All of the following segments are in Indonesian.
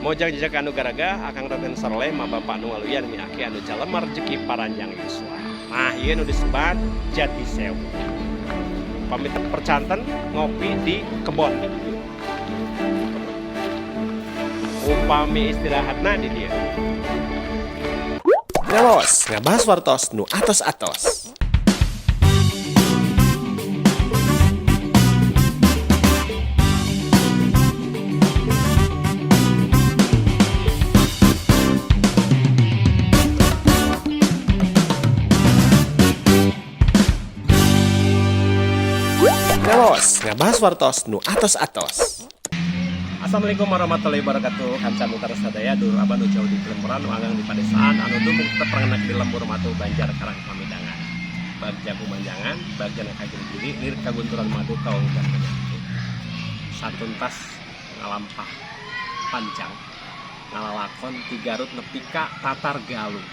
Mojang jejak anu garaga akang Raden Sarle ma bapak nu ngaluyan mi aki anu calemar rezeki paranjang yuswa. Nah, ieu nu disebat Jati Sewu. Pamit percanten ngopi di kebon. Upami istirahatna di dieu. Ngelos, ngabahas wartos nu atos-atos. Ngelos, ngabahas wartos nu atos-atos. Assalamualaikum warahmatullahi wabarakatuh. Hansa Mutar Sadaya dur abah nu jauh di Kelemburan nu agang di Padesaan anu dumuk teperangenak di lembur matu Banjar Karang Pamidangan. Bagja kumanjangan, bagja kajeng diri, lir kagunturan madu kaung dan penyakit. Satuntas ngalampah pancang ngalalakon ti Garut nepi ka Tatar Galuh.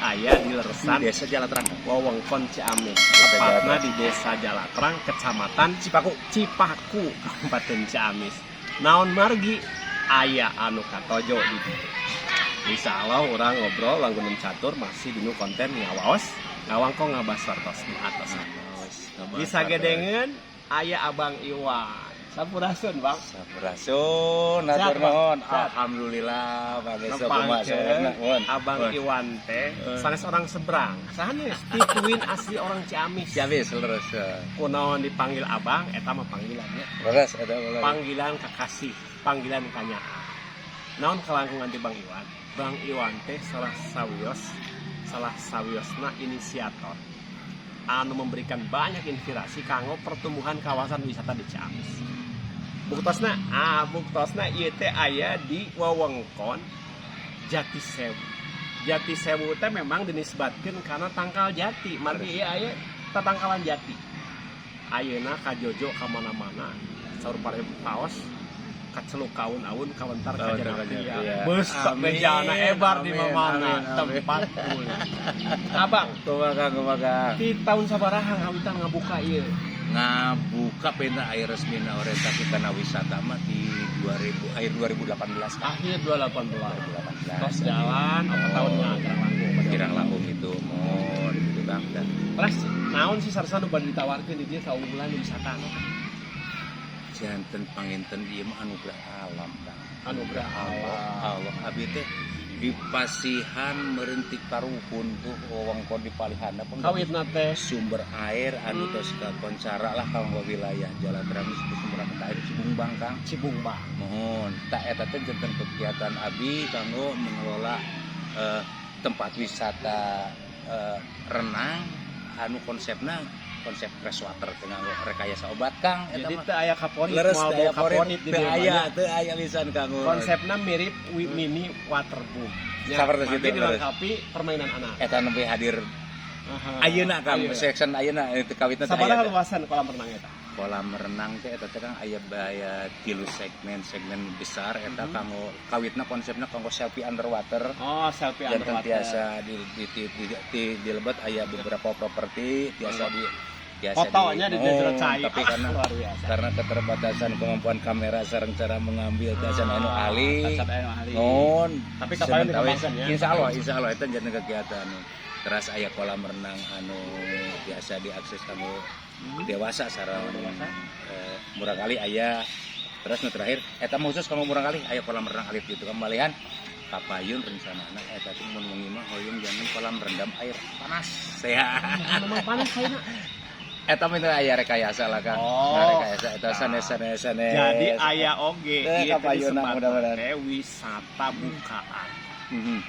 Aya di leresan Desa Jalatrang, wewengkon Ciamis. Tepatna di Desa Jalatrang, Kecamatan Cipaku, Kabupaten Ciamis. Naon margi aya anu katojo di dieu. Insyaallah urang ngobrol langgunun catur masih dinu konten ngawaos ngawangko ngabas wartos di atos. Bisa gedengeun aya Abang Iwan. Sampurasun, Bang. Sampurasun, atur nuhun. Alhamdulillah bage kumaha nuhun. Abang Iwan teh sanes orang seberang. Sanes tituin asli orang Ciamis. Ciamis leres. Kunaon dipanggil Abang eta mah panggilannya. Leres eta leres. Panggilan kakasih, panggilan kanyaan. Naon kalangkungan di Bang Iwan? Bang Iwan teh salah sawiosna inisiator anu memberikan banyak inspirasi kanggo pertumbuhan kawasan wisata di Ciamis. Buktosna ieu teh aya di wewengkon Jati Sewu. Jati Sewu teh memang dinisbatkeun kana tangkal jati, margi ieu aya tatangkalan jati. Ayeuna kajojo ka mana-mana, saur pare paos kaceluk kaun-aun kawentar ka janapia. Beus mejana ebar di mana tempat kula. Abang, kumaha di tahun sabaraha ngawitan ngabuka ieu? Ngabuka pena air resmina orientasi kana wisata mah di akhir 2018. Akhir 2018. Tos jalan apa tahun kirang langkung itu mohon gitu Kang. Dan terus naon sih sarsana bade ditawarkeun di dieu saunggulan wisata anu? janten panginten ieu mah anugerah alam Kang. Anugerah Allah abi teh di Pasihan merentik karuhun tuh wewengkon di Palihana pun kawitna teh sumber air anu tos kakoncara lah kanggo wilayah Jalatrang sumber air Cibumbang Kang. Cibumbang. Mohon tak eta teh janten kegiatan abi kanggo mengelola tempat wisata renang anu konsep freshwater dengan rekayasa obat Kang. Jadi teu aya kaporit, leres moal bawa kaporit di teu dieu. aya lisan Kang. Konsepna mirip mini waterboom. Saperti itu dilengkapi permainan anak. Eta nembe hadir ayeuna Kang, section ayeuna teu kawitna teh. Sabaraha luasan kolam renang eta? Kolam renang teh eta teh Kang aya baya 3 segmen besar eta kanggo kawitna konsepna kanggo selfie underwater. Oh, selfie underwater. Biasa di lebet aya beberapa properti biasa fotonya di desert cai. Tapi karena keterbatasan kemampuan kamera sareng cara mengambil biasa anu ahli. Non, tapi kapan dikembangkan ya? Insyaallah eta jadi kegiatan teras aya kolam renang anu biasa diakses kanggo dewasa sareng murah kali aya. Terus nu terakhir eta khusus kanggo murah kali aya kolam renang alit gitu kembalian kapayun rencanana eta teh mun wengi mah hoyong jangan kolam rendam air panas. Ya. Memang panas ayeuna. Eta mah aya rekayasa lah Kang. Rekayasa eta sanes. Jadi aya oge ieu kapayuna mudah-mudahan wisata bukaan.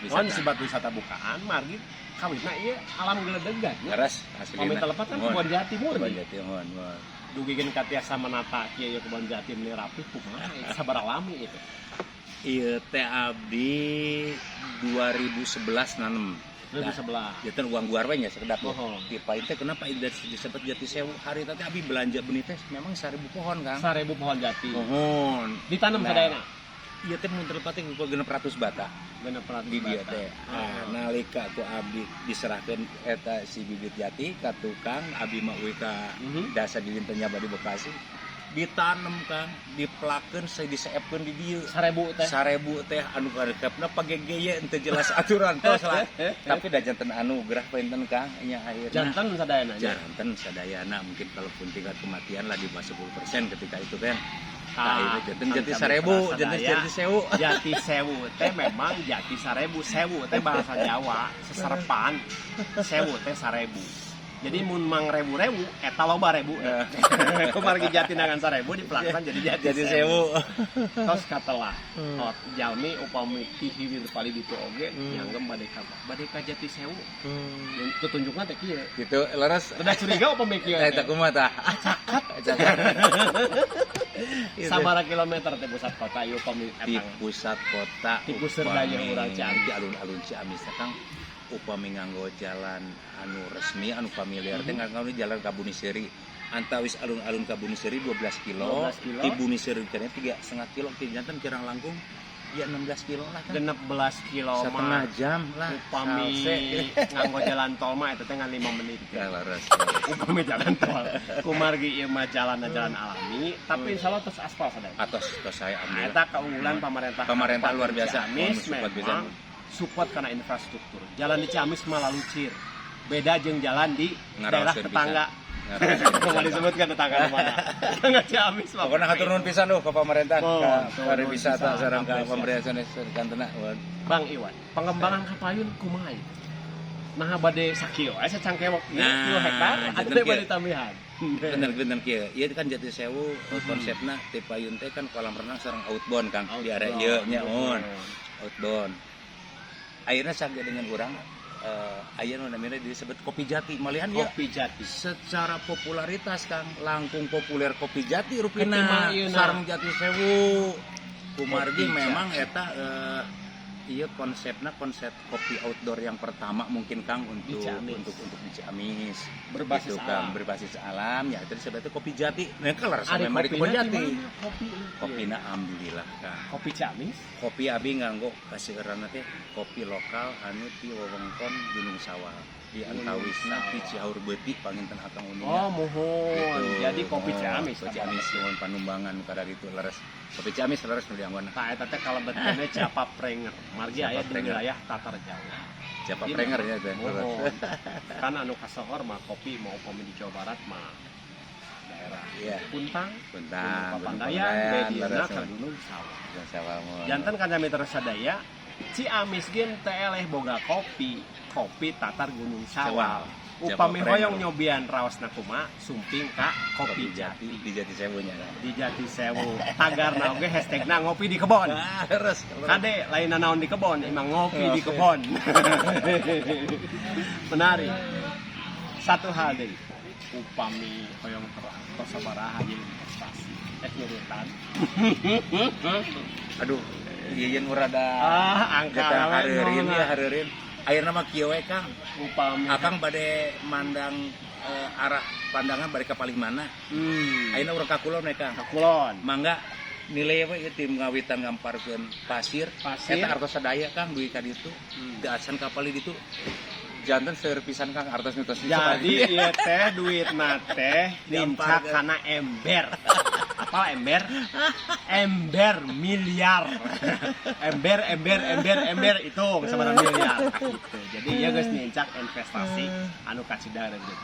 Wisata. Disebut wisata bukaan margi kawitna ieu alam geledegan. Leres aslina. Pamit telepet kan Kebon Jati murni. Kebon Jati mohon. Dugikeun ka tiasa menata kieu Kebon Jati meuli rapih kumaha sabaraha lami itu. Ieu teh abdi 2011 nanem. 2011. Janten uang guar we nya sekedap. Tipa teh kenapa disebut Jati Sewu? Hari teh abi belanja benih teh memang 1000 pohon Kang. 1000 pohon jati. Mohon. Ditanam sadayana. Ieu teh mun telepati genep ratus bata. Genep ratus di dia teh. Nalika ku abdi diserahkeun eta si bibit jati ka tukang abdi mah we ka dasa di dinten Nyaba di Bekasi. Ditanem Kang, diplakeun diseepkeun di dieu. 1000 teh. 1000 teh anu karekepna pagegeye teu jelas aturan tos lah. Tapi da janten anugerah painten Kang nya akhirna. Janten sadayana. Janten sadayana mungkin kalaupun tingkat kematian lah di bawah 10% ketika itu kan. Ah, Nah, itu janten jati kan 1000, kami janten terasa jati 1000. Jati sewu teh memang jati 1000, sewu teh bahasa Jawa, seserepan. Sewu teh 1000. Jadi mun mang rebu-rebu eta loba rebu. Kumargi jati nangan 1000 dipelaksan jadi jati 1000. Tos katelah. Oh, jalmi upami ti hiwir pali ditu oge nyanggem bade ka jati 1000. Yang tunjukna teh kieu. Gitu leres. Udah curiga upami kieu. Eta kumaha tah? Cakat. Sabaraha kilometer teh pusat kota ieu upami Di eta. pusat kota Di puseur daya urang Ciamis. Di alun-alun Ciamis teh Kang upami nganggo jalan anu resmi anu familiar teh nganggo jalan Kabuniseri antawis alun-alun Kabuniseri 12 kilo 12 kilo. di Buniseri teh 3,5 kilo ti janten kirang langkung ya 16 kilo lah kan 16 kilo setengah jam lah upami salse. nganggo jalan tol mah eta teh ngan 5 menit. Ya laras Upami jalan tol. Kumargi ieu mah jalan alami, tapi insyaallah tos aspal sadaya. atas saya Nah, ambil eta keunggulan pemerintah Pemerintah luar biasa. Ciamis Support bisa. memang support karena infrastruktur. Jalan di Ciamis malah lucir. Beda jeung jalan di daerah Ngaraoskeun tetangga. Ngaraoskeun bisa. Enggak disebutkan tetangga di mana. Tetangga Ciamis mah. Pokoknya hatur nuhun pisan loh ke pemerintah, Oh, ke hatur pariwisata nuhun sareng ke pisan. pemerintahan kantena. Bang Iwan, pengembangan kapayun kumaha ieu? Nah bade sakieu aya sacangkewok ieu Nah, 10 hektar janten atuh kieu. bade tambihan. Bener-bener kieu. Ieu kan Jati Sewu konsepna ti payun teh kan kolam renang sareng outbound Kang. Di area ieu nya mun outbound. Ayeuna sagede dengan urang aya nu namina disebut Kopi Jati. Malihan ya Kopi Jati. secara popularitas Kang langkung populer Kopi Jati Ketimbang rupina ieu na. sareng Jati Sewu. Kumargi Kopi memang eta iya konsep kopi outdoor yang pertama mungkin Kang Di Ciamis. untuk di Ciamis Berbasis gitu, Kang alam. berbasis alam ya itu sebetulnya Kopi Jati nah kelar Ada sampai mari Kopi Jati Kopi. kopina alhamdulillah Kang Kopi Ciamis. kopi abi nganggo kaseueurna teh kopi lokal anu ti wewengkon Gunung Sawal di antawisna Sawal. ti Cihaur Beuti panginten Akang Unia Oh, mohon. Gitu. Jadi kopi Oh, Ciamis. Kopi Ciamis nuhun panumbangan kada itu leres Kopi Ciamis leres nu dianggona Tah eta teh kalebetkeunna Capa Prenger. Margi Capa aya di Prenger. wilayah Tatar Jawa. siapa Jadi, prenger ya teh Mohon. Kan anu kasohor mah kopi mau kopi di Jawa Barat mah daerah Iya. Puntang, Puntang, Gunung Gunung Papandayan, Papandayan, Bedieuna leres, ka mah. Gunung Sawah. Gunung Sawal mun. Janten kan kami terus sadaya Ciamis gen teh eleh boga kopi Tatar Gunung Sawal. Sawal. Upami Siapa hoyong prenger. nyobian raosna kumaha sumping ka Kopi Jati. di Jati Sewunya kan. Di Jati Sewu. Tagarna oge hashtagna ngopi di kebon. Nah, terus Kade lain naon di kebon, emang ngopi di kebon. Menarik. Satu hal deh, upami hoyong terang, tos sabaraha jeung investasi. Nyurutan. aduh, ieu rada Angka kita hareureun lain ya hareureun. Ayeuna mah kieu we Kang. upami. Akang bade mandang arah pandangan bade ka paling mana. Ayeuna urang ka kulon we Kang. Kakulon. Mangga nilai apa ya tim ngawitan ngamparkeun pasir. Pasir. Eta artos sadaya Kang duit ka ditu. Teu acan kapal di ditu. Janten seueur pisan Kang artos mitos Jadi ieu teh duit teh lincak kana ember. Apa ember? Ember miliar. Ember itu sabaraha miliar gitu. Jadi ieu geus nincak investasi anu kacidar gitu.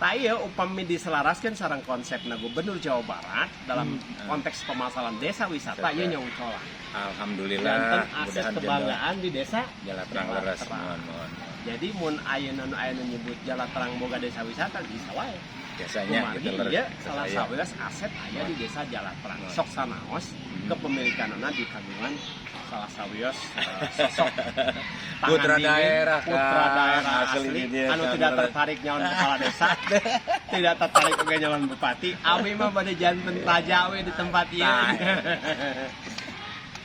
Tah ieu upami diselaraskeun sareng konsepna Gubernur Jawa Barat dalam konteks pemasaran desa wisata ieu nyongcolan. Alhamdulillah. Janten aset mudahan kebanggaan di desa jalan terang leres Terang. mohon. Jadi mun ayeuna nu aya nu nyebut Jalan Terang boga desa wisata bisa wae. Biasanya Kumargi gitu leres. ieu salah sawelas aset aya di desa Jalan Terang. Sok sanaos kepemilikanana di kagungan salah sawelas sosok Putra tangan dingin, daerah, putra Kang. daerah Asli asli dia, anu Kang. tidak tertarik nyalon kepala desa, tidak tertarik oge nyalon bupati. Abi mah bade janten raja we di tempat ieu. Nah.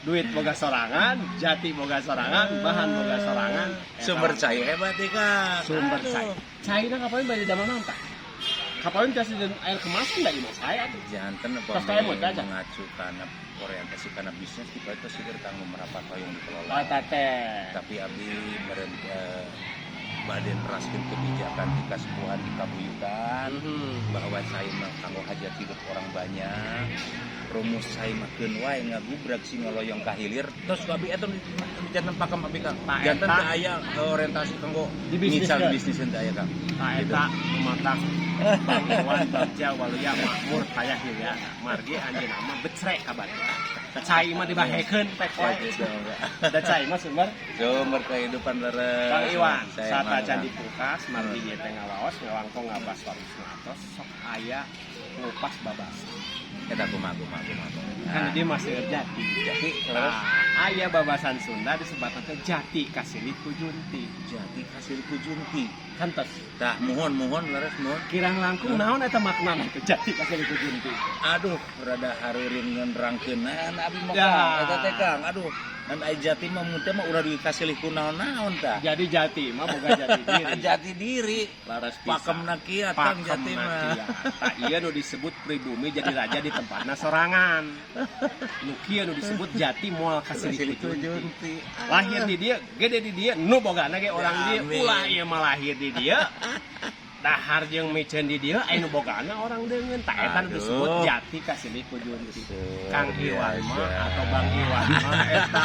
Duit boga sorangan, jati boga sorangan, bahan boga sorangan. Sumber cai hebat nih Kang. Sumber cai. Cairna kapalin bade zaman naon tah? Kapalin kasih air kemasan dari mas saya tuh. Janten Terus saya mau tanya. mengacu karena orientasi karena bisnis tiba itu sih kanggo merapat yang dikelola. Oh tete. Tapi abdi badan raskin kebijakan di kasepuhan di kabuyutan bahwa saya mah kanggo hajat hidup orang banyak rumus saya mah keun wae ngagubrak si ngoloyong kahilir terus abi eta janten pakem abi Kang janten teu aya orientasi kanggo misal bisnis teu aya Kang eta mata Bang Iwan Bagja waluya makmur tayah ya margi anjeunna mah becrek kabar cai mah dibahekeun pek wae da cai mah sumber kehidupan leres Bang Iwan sata candi kulkas margi ieu teh ngalaos ngawangkong ngabas warusna atos sok aya ngupas babas eta kumaha kan dia masih jati terus aya babasan Sunda disebutna teh jati kasilih ku junti jadi hasil kujunti kan tos tah mohon leres mohon kirang langkung naon eta maknana teh jati kasilih ku junti aduh rada hareureun ngenerangkeun abi mah Ya. eta teh Kang aduh dan ai jati mah mun teh mah urang dikasih ku naon-naon tah jadi jati mah boga jati diri jati diri laras pakemna kieu Kang jati mah tak iya nu disebut pribumi jadi raja di tempatna sorangan nu kieu nu disebut jati moal kasilih ku junti lahir di dia gede di dia nu bogana ge orang dia ulah ieu mah lahir di dia dahar jeung miceun di dia aya nu bogana orang deungeun tak eta nu disebut jati kasilih ku junti Kang Iwan mah atau Bang Iwan mah eta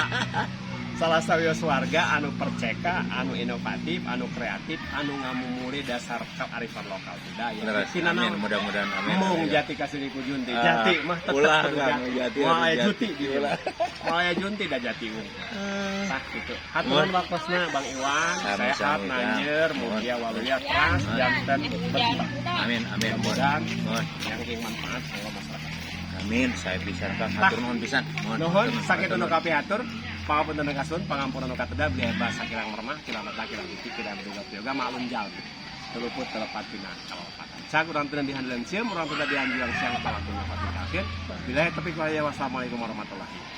salah sawios warga anu perceka, anu inovatif, anu kreatif, anu ngamumuri dasar kearifan lokal budaya. Tina naon mudah-mudahan amin. Mung jati kasih ku junti. Jati mah tetep ulah kan jati. Moal aya juti di ulah. Moal aya junti da jati unggul. Tah kitu. Haturan wakosna Bang Iwan, sehat nanjeur, mugia waluya trans janten berkembang. Amin. Mudah-mudahan yang ing manfaat kanggo masyarakat. Amin, saya pisan Kang hatur nuhun pisan. Nuhun sakit anu kapiatur, pangapunten anu kasun, pangampura anu kateda beli bahasa kirang mermah, kirang mata, kirang titik, kirang yoga maklum jalmi. Teluput telepat pina kalopatan. Cak urang teu dihandeulkeun sieum, urang teu dianjuran siang pangapunten akhir. Billahi taufiq wal hidayah. Wassalamualaikum warahmatullahi wabarakatuh.